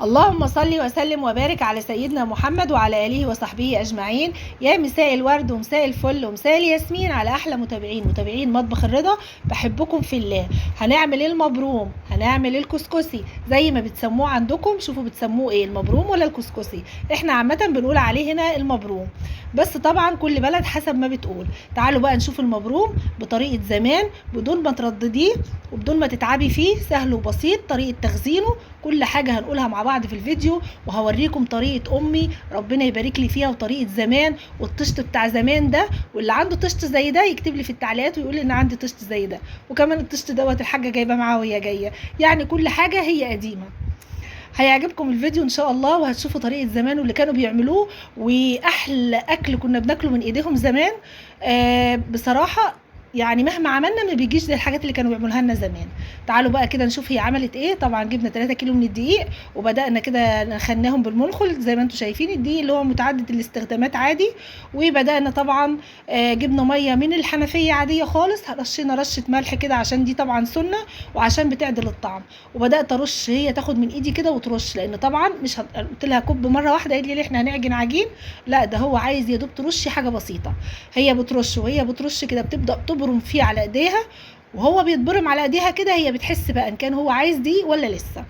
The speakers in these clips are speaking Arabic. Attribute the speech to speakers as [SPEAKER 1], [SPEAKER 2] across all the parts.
[SPEAKER 1] اللهم صل وسلم وبارك على سيدنا محمد وعلى آله وصحبه أجمعين. يا مساء الورد ومساء الفل ومساء الياسمين على أحلى متابعين مطبخ الرضا، بحبكم في الله. هنعمل المبروم، هنعمل الكسكسي زي ما بتسموه عندكم. شوفوا بتسموه ايه، المبروم ولا الكسكسي؟ احنا عامة بنقول عليه هنا المبروم، بس طبعا كل بلد حسب ما بتقول. تعالوا بقى نشوف المبروم بطريقة زمان بدون ما تردديه وبدون ما تتعبي فيه. سهل وبسيط، طريقة تخزينه كل حاجة هنقولها مع بعض في الفيديو، وهوريكم طريقة أمي ربنا يبارك لي فيها وطريقة زمان والطشت بتاع زمان ده. واللي عنده طشت زي ده يكتب لي في التعليقات ويقول لي إن عندي طشت زي ده. وكمان الطشت دوت الحاجة جايبة معاه وهي جاية، يعني كل حاجة هي قديمة. هيعجبكم الفيديو ان شاء الله، وهتشوفوا طريقه زمان واللي كانوا بيعملوه، واحلى اكل كنا بناكله من ايديهم زمان. بصراحه يعني مهما عملنا ما بيجيش زي الحاجات اللي كانوا بيعملوها لنا زمان. تعالوا بقى كده نشوف هي عملت ايه. طبعا جبنا 3 كيلو من الدقيق وبدانا كده نخناهم بالمنخل زي ما انتم شايفين، الدقيق اللي هو متعدد الاستخدامات عادي. وبدانا طبعا جبنا ميه من الحنفيه عاديه خالص، رشينا رشه ملح كده عشان دي طبعا سنه وعشان بتعدل الطعم. وبدات ارش، هي تاخد من ايدي كده وترش، لان طبعا مش قلت لها كب مره واحده، قالت لي احنا هنعجن عجين. لا، ده هو عايز يا دوب ترشي حاجه بسيطه. هي بترش وهي بترش كده بتبدا تبرم فيه على ايديها، وهو بيتبرم على ايديها كده هي بتحس بقى ان كان هو عايز دي ولا لسه.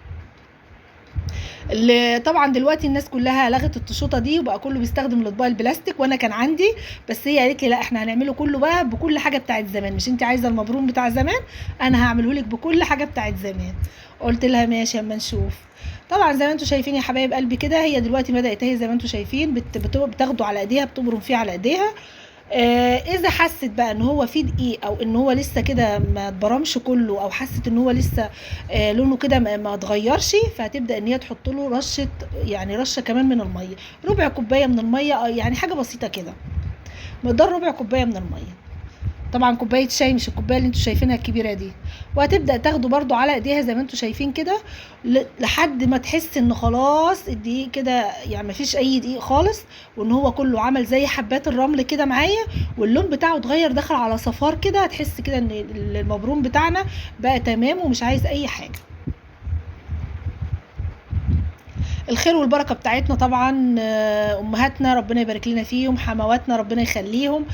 [SPEAKER 1] اللي طبعا دلوقتي الناس كلها لغت التشوطه دي وبقى كله بيستخدم الاطباق البلاستيك، وانا كان عندي، بس هي قالت لي لا احنا هنعمله كله بقى بكل حاجه بتاعت زمان. مش انت عايزه المبروم بتاع زمان؟ انا هعمله لك بكل حاجه بتاعت زمان. قلت لها ماشي اما نشوف. طبعا زي ما انتم شايفين يا حبايب قلبي كده، هي دلوقتي بدات اهي زي ما انتم شايفين بتاخده على ايديها، بتبرم فيه على ايديها. اذا حست بقى ان هو فيه دقيق او ان هو لسه كده ما اتبرمش كله، او حست ان هو لسه لونه كده ما اتغيرش، فهتبدا ان هي تحط له رشه، يعني رشه كمان من الميه، ربع كوبايه من الميه، يعني حاجه بسيطه كده، مقدار ربع كوبايه من الميه. طبعا كوبايه شاي، مش الكوبايه اللي انتوا شايفينها الكبيره دي. وهتبدا تاخده برضو على ايديها زي ما انتوا شايفين كده، لحد ما تحس ان خلاص الدقيق كده يعني مفيش اي دقيق خالص، وان هو كله عمل زي حبات الرمل كده معايا، واللون بتاعه اتغير دخل على صفار كده. هتحس كده ان المبروم بتاعنا بقى تمام ومش عايز اي حاجه. الخير والبركه بتاعتنا طبعا امهاتنا ربنا يبارك لنا فيهم، حمواتنا ربنا يخليهم،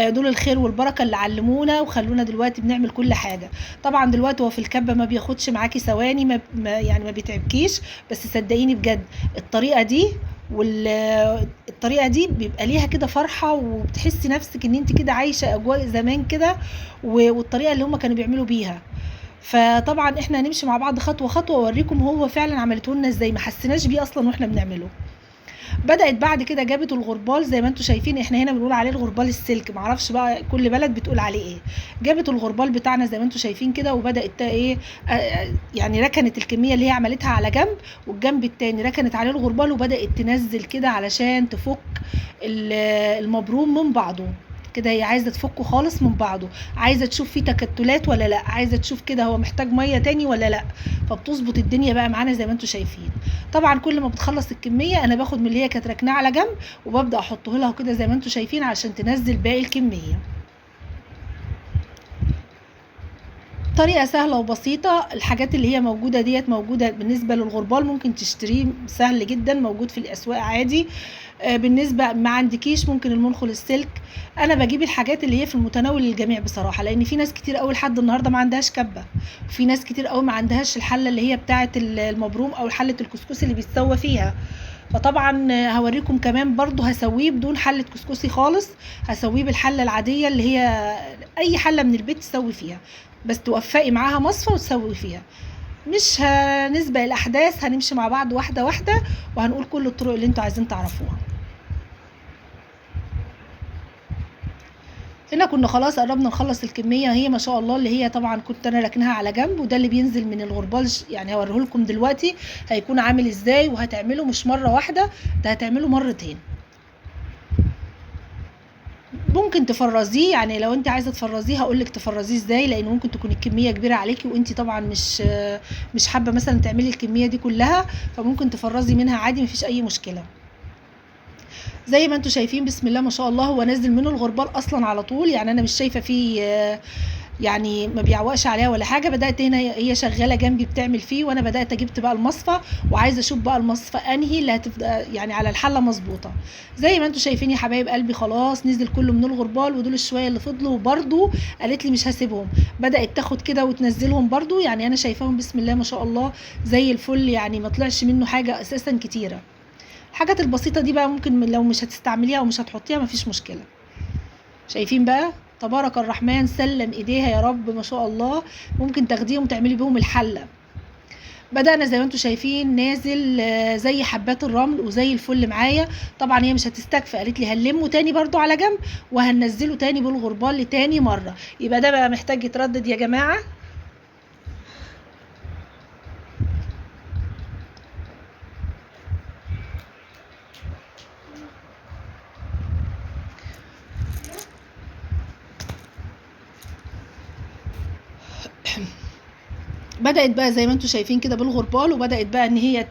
[SPEAKER 1] دول الخير والبركه اللي علمونا وخلونا دلوقتي بنعمل كل حاجه. طبعا دلوقتي هو في الكبه ما بياخدش معاكي ثواني، يعني ما بيتعبكيش، بس صدقيني بجد الطريقه دي والطريقه دي بيبقى ليها كده فرحه، وبتحسي نفسك ان انت كده عايشه اجواء زمان كده، والطريقه اللي هم كانوا بيعملوا بيها. فطبعا احنا هنمشي مع بعض خطوه خطوه واوريكم هو فعلا عملته لنا ازاي، ما حسيناش بيه اصلا واحنا بنعمله. بدات بعد كده جابت الغربال زي ما انتم شايفين، احنا هنا بنقول عليه الغربال السلك، معرفش بقى كل بلد بتقول عليه ايه. جابت الغربال بتاعنا زي ما انتم شايفين كده، وبدات ايه يعني ركنت الكميه اللي هي عملتها على جنب، والجنب التاني ركنت عليه الغربال، وبدات تنزل كده علشان تفك المبروم من بعضه كده. هي عايزه تفكه خالص من بعضه، عايزه تشوف فيه تكتلات ولا لا، عايزه تشوف كده هو محتاج ميه تاني ولا لا. فبتظبط الدنيا بقى معانا زي ما انتم شايفين. طبعا كل ما بتخلص الكميه انا باخد من اللي هي كانت ركناه على جنب، وببدا احطه لها كده زي ما انتم شايفين عشان تنزل باقي الكميه. طريقة سهلة وبسيطة. الحاجات اللي هي موجودة ديت موجودة بالنسبة للغربال، ممكن تشتريه سهل جدا، موجود في الأسواق عادي. بالنسبة ما عندكيش ممكن المنخل السلك. أنا بجيب الحاجات اللي هي في المتناول للجميع بصراحة، لأن في ناس كتير قوي لحد النهاردة ما عندهاش كبة، وفي ناس كتير قوي ما عندهاش الحلة اللي هي بتاعة المبروم أو حلة الكسكسي اللي بيتسوى فيها. فطبعا هوريكم كمان برضو هسويه بدون حلة كسكسي خالص، هسويه بالحلة العادية اللي هي أي حلة من البيت تسوي فيها، بس توفقي معاها مصفى وتسوي فيها. مش هنسبق الاحداث، هنمشي مع بعض واحده واحده، وهنقول كل الطرق اللي انتوا عايزين تعرفوها. هنا كنا خلاص قربنا نخلص الكميه، هي ما شاء الله اللي هي طبعا كنت انا راكنها على جنب، وده اللي بينزل من الغربال. يعني هوريه لكم دلوقتي هيكون عامل ازاي، وهتعمله مش مره واحده، ده هتعمله مرتين. ممكن تفرزيه، يعني لو انت عايزه تفرزيه هقولك تفرزيه ازاي، لان ممكن تكون الكميه كبيره عليكي وانت طبعا مش حابه مثلا تعملي الكميه دي كلها، فممكن تفرزي منها عادي مفيش اي مشكله. زي ما انتم شايفين بسم الله ما شاء الله، هو نازل منه الغربال اصلا على طول، يعني انا مش شايفه فيه يعني ما بيعوقش عليها ولا حاجه. بدات هنا هي شغاله جنبي بتعمل فيه، وانا بدات جبت بقى المصفى وعايزه اشوف بقى المصفى انهي اللي هتبقى يعني على الحله مظبوطه. زي ما انتم شايفين يا حبايب قلبي خلاص نزل كله من الغربال، ودول الشويه اللي فضلوا وبرده قالت لي مش هسيبهم، بدات تاخد كده وتنزلهم برده. يعني انا شايفاهم بسم الله ما شاء الله زي الفل، يعني ما طلعش منه حاجه اساسا كتيره. الحاجات البسيطه دي بقى ممكن لو مش هتستعمليها او مش هتحطيها مفيش مشكله. شايفين بقى تبارك الرحمن سلم ايديها يا رب ما شاء الله، ممكن تاخديهم وتعملي بيهم الحله. بدأنا زي ما انتم شايفين نازل زي حبات الرمل وزي الفل معايا. طبعا هي مش هتستكفى، قالت لي هنلمه تاني برضو على جنب وهننزله تاني بالغربال لتاني مره. يبقى ده بقى محتاج يتردد يا جماعه. بدأت بقى زي ما انتم شايفين كده بالغربال، وبدأت بقى ان هي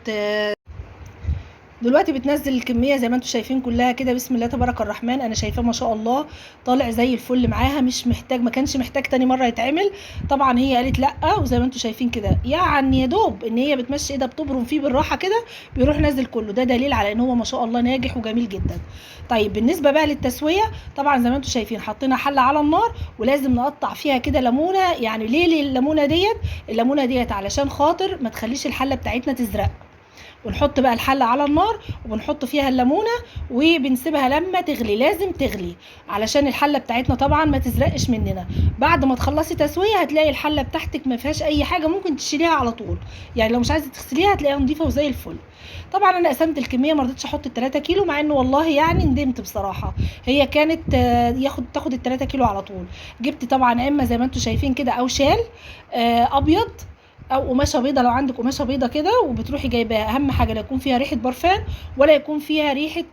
[SPEAKER 1] دلوقتي بتنزل الكميه زي ما انتم شايفين كلها كده بسم الله تبارك الرحمن. انا شايفاه ما شاء الله طالع زي الفل معاها، مش محتاج، ما كانش محتاج تاني مره يتعمل. طبعا هي قالت لا، وزي ما انتم شايفين كده يعني يا دوب ان هي بتمشي ايدها بتبرم فيه بالراحه كده بيروح نازل كله. ده دليل على ان هو ما شاء الله ناجح وجميل جدا. طيب بالنسبه بقى للتسويه، طبعا زي ما انتم شايفين حطينا حله على النار ولازم نقطع فيها كده ليمونه. يعني ليه الليمونه ديت؟ الليمونه ديت علشان خاطر ما تخليش الحله بتاعتنا تزرق. ونحط بقى الحله على النار وبنحط فيها الليمونه وبنسيبها لما تغلي، لازم تغلي علشان الحله بتاعتنا طبعا ما تزرقش مننا. بعد ما تخلصي تسويه هتلاقي الحله بتاعتك ما فيهاش اي حاجه، ممكن تشيليها على طول. يعني لو مش عايزه تغسليها هتلاقيها نظيفه وزي الفل. طبعا انا قسمت الكميه، ما رضيتش احط ال3 كيلو، مع انه والله يعني ندمت بصراحه. هي كانت تاخد ال3 كيلو على طول. جبت طبعا اما زي ما انتم شايفين كده او شال ابيض او قماشه بيضه، لو عندك قماشه بيضه كده وبتروحي جايباها. اهم حاجه لا يكون فيها ريحه برفان ولا يكون فيها ريحه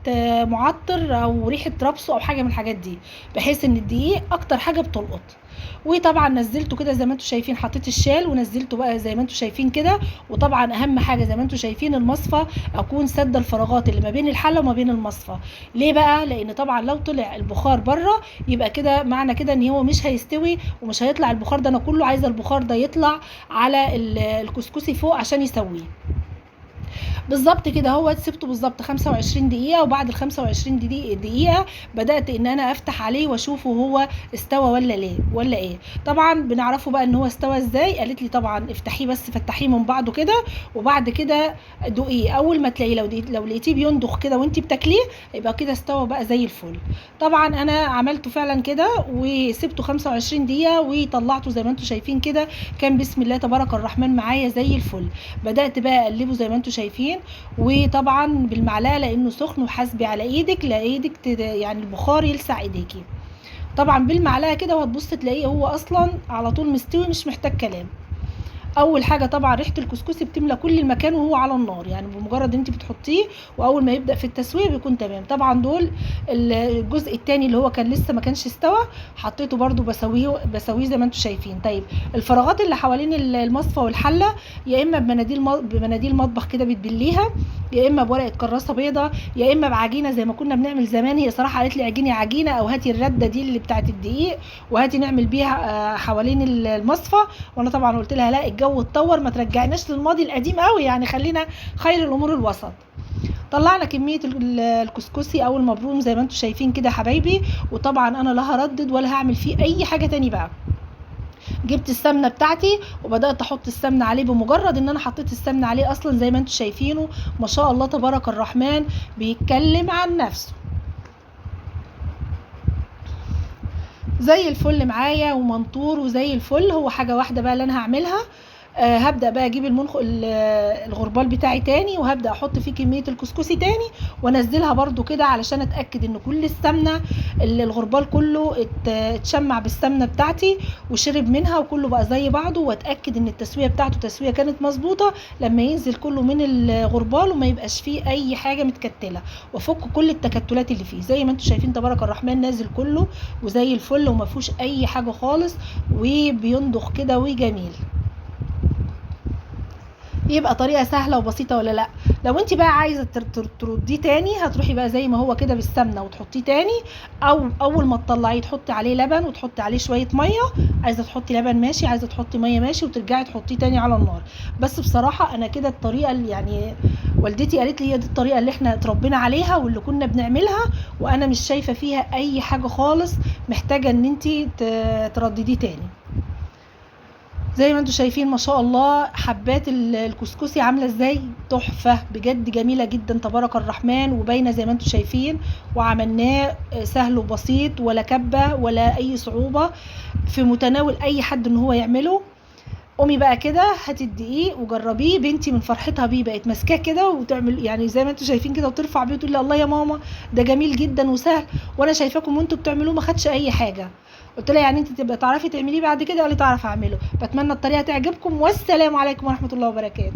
[SPEAKER 1] معطر او ريحه رابسو او حاجه من الحاجات دي، بحيث ان الدقيق اكتر حاجه بتلقط. وطبعا نزلته كده زي ما انتم شايفين، حطيت الشال ونزلته بقى زي ما انتم شايفين كده. وطبعا اهم حاجه زي ما انتم شايفين المصفى اكون سد الفراغات اللي ما بين الحله وما بين المصفى. ليه بقى؟ لان طبعا لو طلع البخار بره يبقى كده معنى كده ان هو مش هيستوي ومش هيطلع البخار ده. انا كله عايزه البخار ده يطلع على الكسكسي فوق عشان يسويه. بالظبط كده هو سبته بالظبط 25 دقيقة، وبعد ال 25 دقيقة بدأت ان انا افتح عليه واشوفه هو استوى ولا ليه ولا ايه. طبعا بنعرفه بقى ان هو استوى ازاي. قالت لي طبعا افتحيه بس فتحيه من بعضه كده، وبعد كده دوقيه. اول ما تلاقيه لو لقيتيه بيندخ كده وانتي بتاكليه يبقى كده استوى بقى زي الفل. طبعا انا عملته فعلا كده وسبته 25 دقيقة وطلعته زي ما انتم شايفين كده، كان بسم الله تبارك الرحمن معايا زي الفل. بدأت بقى اقلبه زي ما انتم شايفين، وطبعا بالمعلقه لانه سخن، وحاسبي على ايدك لا ايدك يعني البخار يلسع ايديكي. طبعا بالمعلقه كده وهتبص تلاقيه هو اصلا على طول مستوي مش محتاج كلام. اول حاجه طبعا ريحه الكسكسي بتملى كل المكان وهو على النار، يعني بمجرد انت بتحطيه واول ما يبدا في التسويه بيكون تمام. طبعا دول الجزء الثاني اللي هو كان لسه ما كانش استوى حطيته برده بسويه زي ما انتم شايفين. طيب الفراغات اللي حوالين المصفى والحله يا اما بمناديل مطبخ كده بتبليها، يا اما بورقه كراسه بيضه، يا اما بعجينه زي ما كنا بنعمل زمان. هي صراحه قالت لي اعجني عجينه او هاتي الرده دي اللي بتاعت الدقيق وهاتي نعمل بيها حوالين المصفى. وانا طبعا قلت لها لا الجو اتطور ما ترجعناش للماضي القديم قوي، يعني خلينا خير الامور الوسط. طلعنا كميه الكسكسي او المبروم زي ما انتم شايفين كده حبايبي. وطبعا انا لا هردد ولا هعمل فيه اي حاجه تاني بقى. جبت السمنه بتاعتي وبدات احط السمنه عليه. بمجرد ان انا حطيت السمنه عليه اصلا زي ما انتم شايفينه ما شاء الله تبارك الرحمن بيتكلم عن نفسه زي الفل معايا ومنطور وزي الفل. هو حاجه واحده بقى اللي انا هعملها، هبدأ بقى اجيب الغربال بتاعي تاني وهبدأ احط فيه كمية الكسكسي تاني وانزلها برضو كده علشان اتأكد ان كل السمنة الغربال كله اتشمع بالسمنة بتاعتي وشرب منها وكله بقى زي بعضه، واتأكد ان التسوية بتاعته تسوية كانت مظبوطة لما ينزل كله من الغربال وما يبقاش فيه اي حاجة متكتلة، وافك كل التكتلات اللي فيه. زي ما انتم شايفين تبارك الرحمن نازل كله وزي الفل وما فيهوش اي حاجة خالص وبينضخ كده وجميل. يبقى طريقه سهله وبسيطه ولا لا؟ لو انت بقى عايزه ترديه تاني، هتروحي بقى زي ما هو كده بالسمنه وتحطيه تاني، او اول ما تطلعيه تحطي عليه لبن وتحطي عليه شويه ميه. عايزه تحطي لبن ماشي، عايزه تحطي ميه ماشي، وترجعي تحطيه تاني على النار. بس بصراحه انا كده الطريقه اللي يعني والدتي قالت لي هي دي الطريقه اللي احنا اتربينا عليها واللي كنا بنعملها، وانا مش شايفه فيها اي حاجه خالص محتاجه ان انت تردديه تاني. زي ما انتم شايفين ما شاء الله حبات الكسكسي عامله ازاي، تحفه بجد، جميله جدا تبارك الرحمن، وباينه زي ما انتم شايفين. وعملناه سهل وبسيط، ولا كبه ولا اي صعوبه، في متناول اي حد ان هو يعمله. قومي بقى كده هاتي الدقيق وجربيه. بنتي من فرحتها بيه بقت ماسكاه كده وتعمل يعني زي ما انتم شايفين كده، وترفع بيه وتقول لي الله يا ماما ده جميل جدا وسهل، وانا شايفاكم وانتوا بتعملوه ما خدش اي حاجه. قلت لها يعني انت تبقى تعرفي تعمليه بعد كده؟ قالت لي تعرف اعمله. بتمنى الطريقه تعجبكم، والسلام عليكم ورحمه الله وبركاته.